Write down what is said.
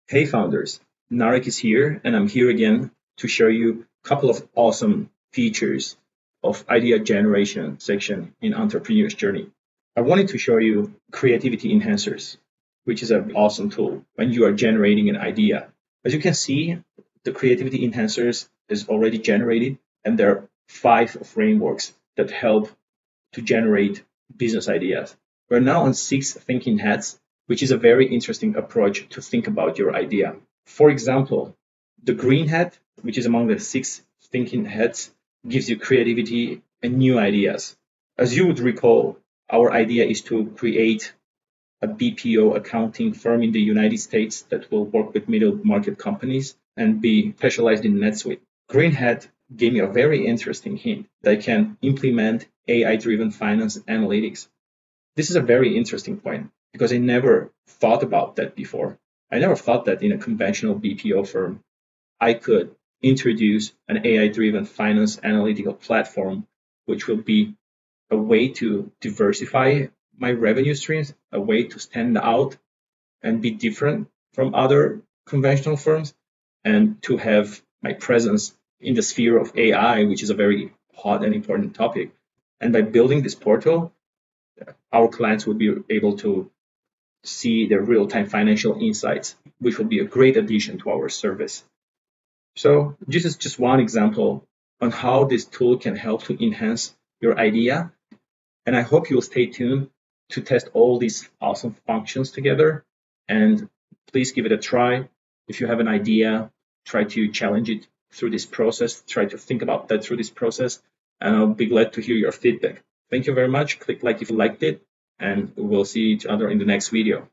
Hey founders, Narek is here and I'm here again to show you a couple of awesome features of idea generation section in Entrepreneur's Journey. I wanted to show you Creativity Enhancers, which is an awesome tool when you are generating an idea. As you can see, the Creativity Enhancers is already generated and there are 5 frameworks that help to generate business ideas. We're now on 6 thinking hats, which is a very interesting approach to think about your idea. For example, the green hat, which is among the 6 thinking hats, gives you creativity and new ideas. As you would recall, our idea is to create a BPO accounting firm in the United States that will work with middle market companies and be specialized in NetSuite. Green Hat gave me a very interesting hint that I can implement AI-driven finance analytics. This is a very interesting point because I never thought about that before. I never thought that in a conventional BPO firm, I could introduce an AI-driven finance analytical platform, which will be a way to diversify my revenue streams, a way to stand out and be different from other conventional firms, and to have my presence in the sphere of AI, which is a very hot and important topic. And by building this portal, our clients will be able to see the real-time financial insights, which will be a great addition to our service. So this is just one example on how this tool can help to enhance your idea. And I hope you'll stay tuned to test all these awesome functions together. And please give it a try. If you have an idea, try to challenge it through this process. Try to think about that through this process. And I'll be glad to hear your feedback. Thank you very much. Click like if you liked it, and we'll see each other in the next video.